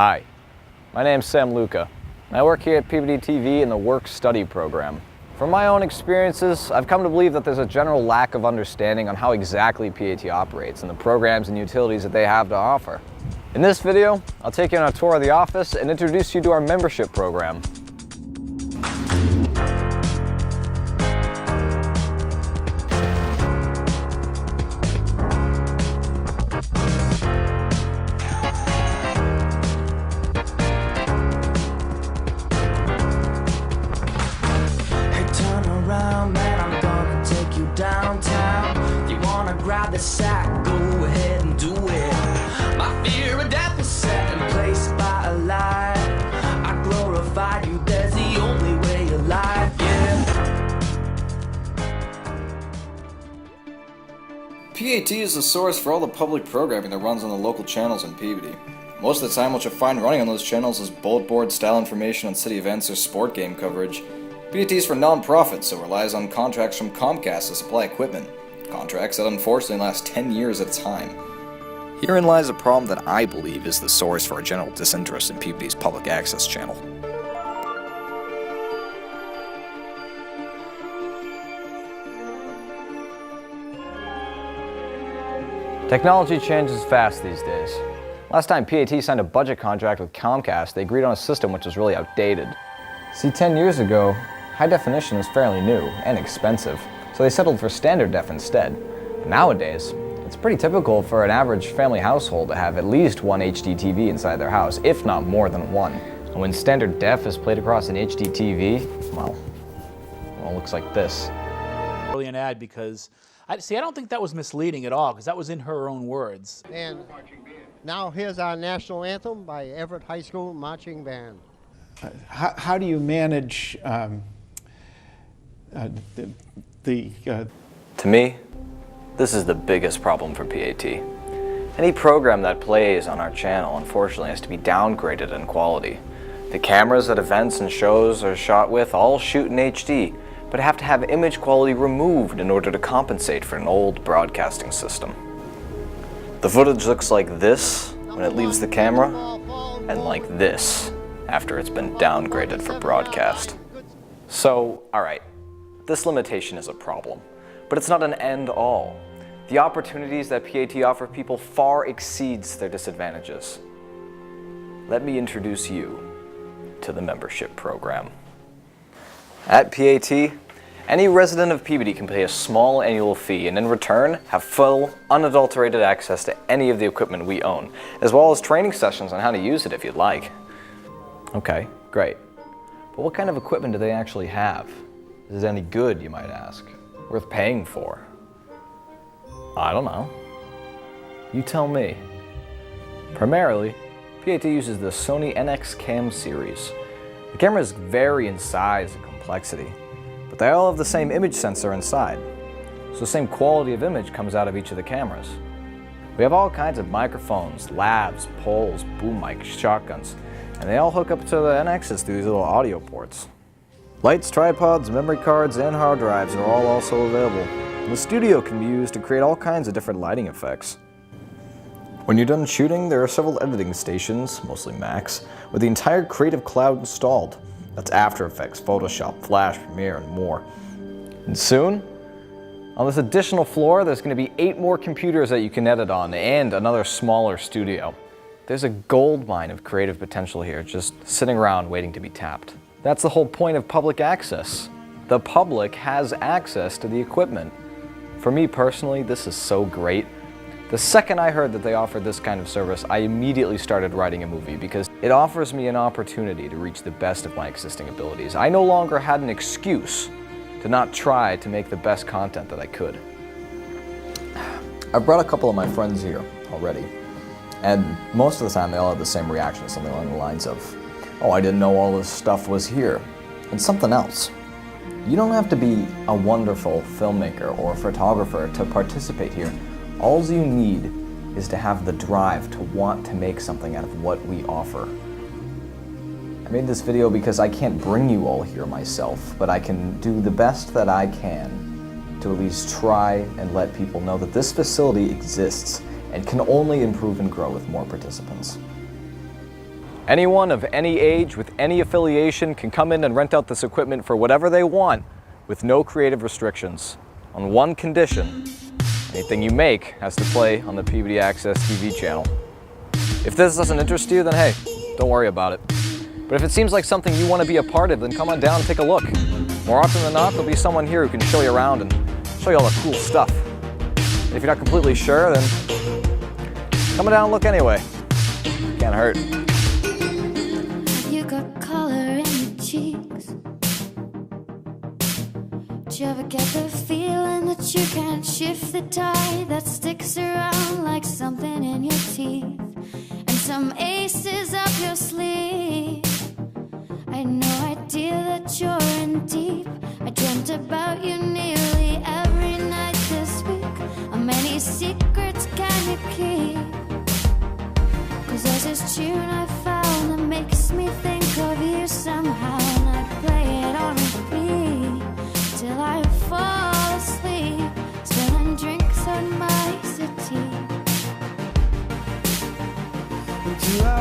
Hi, my name's Sam Lucca, and I work here at Peabody TV in the Work-Study program. From my own experiences, I've come to believe that there's a general lack of understanding on how exactly PAT operates and the programs and utilities that they have to offer. In this video, I'll take you on a tour of the office and introduce you to our membership program. Grab the sack, go ahead and do it. My fear of death is set in place by a lie. I glorified you, there's the only way alive, yeah. PAT is the source for all the public programming that runs on the local channels in Peabody. Most of the time what you'll find running on those channels is bulletin board style information on city events or sport game coverage. PAT is for non-profit, so it relies on contracts from Comcast to supply equipment. Contracts that unfortunately last 10 years at a time. Herein lies a problem that I believe is the source for a general disinterest in Peabody's public access channel. Technology changes fast these days. Last time PAT signed a budget contract with Comcast, they agreed on a system which was really outdated. See, 10 years ago, high definition was fairly new and expensive. So they settled for standard def instead. Nowadays, it's pretty typical for an average family household to have at least one HD TV inside their house, if not more than one. And when standard def is played across an HD TV, well, it looks like this. Really an ad because, I don't think that was misleading at all, because that was in her own words. And now here's our national anthem by Everett High School Marching Band. How do you manage To me, this is the biggest problem for PAT. Any program that plays on our channel unfortunately has to be downgraded in quality. The cameras that events and shows are shot with all shoot in HD, but have to have image quality removed in order to compensate for an old broadcasting system. The footage looks like this when it leaves the camera, and like this after it's been downgraded for broadcast. So, alright. This limitation is a problem, but it's not an end-all. The opportunities that PAT offer people far exceeds their disadvantages. Let me introduce you to the membership program. At PAT, any resident of Peabody can pay a small annual fee and in return have full, unadulterated access to any of the equipment we own, as well as training sessions on how to use it if you'd like. Okay, great. But what kind of equipment do they actually have? Is it any good, you might ask? Worth paying for? I don't know. You tell me. Primarily, PAT uses the Sony NX Cam series. The cameras vary in size and complexity, but they all have the same image sensor inside, so the same quality of image comes out of each of the cameras. We have all kinds of microphones, lavs, poles, boom mics, shotguns, and they all hook up to the NXs through these little audio ports. Lights, tripods, memory cards, and hard drives are all also available. The studio can be used to create all kinds of different lighting effects. When you're done shooting, there are several editing stations, mostly Macs, with the entire Creative Cloud installed. That's After Effects, Photoshop, Flash, Premiere, and more. And soon, on this additional floor, there's going to be 8 more computers that you can edit on, and another smaller studio. There's a gold mine of creative potential here, just sitting around waiting to be tapped. That's the whole point of public access. The public has access to the equipment. For me personally, this is so great. The second I heard that they offered this kind of service, I immediately started writing a movie because it offers me an opportunity to reach the best of my existing abilities. I no longer had an excuse to not try to make the best content that I could. I've brought a couple of my friends here already, and most of the time they all have the same reaction, something along the lines of, "Oh, I didn't know all this stuff was here." And something else. You don't have to be a wonderful filmmaker or photographer to participate here. All you need is to have the drive to want to make something out of what we offer. I made this video because I can't bring you all here myself, but I can do the best that I can to at least try and let people know that this facility exists and can only improve and grow with more participants. Anyone of any age with any affiliation can come in and rent out this equipment for whatever they want with no creative restrictions. On one condition: anything you make has to play on the Peabody Access TV channel. If this doesn't interest you, then hey, don't worry about it. But if it seems like something you want to be a part of, then come on down and take a look. More often than not, there'll be someone here who can show you around and show you all the cool stuff. And if you're not completely sure, then come on down and look anyway. Can't hurt. You got color in your cheeks. Do you ever get the feeling that you can't shift the tide that sticks around like something in your teeth? And some aces up your sleeve. I had no idea that you're in deep. I dreamt about you nearly every night this week. How many secrets can you keep? 'Cause there's this tune I found that makes me think of you somehow, and I play it on repeat till I fall asleep, spilling drinks on my city. 2 hours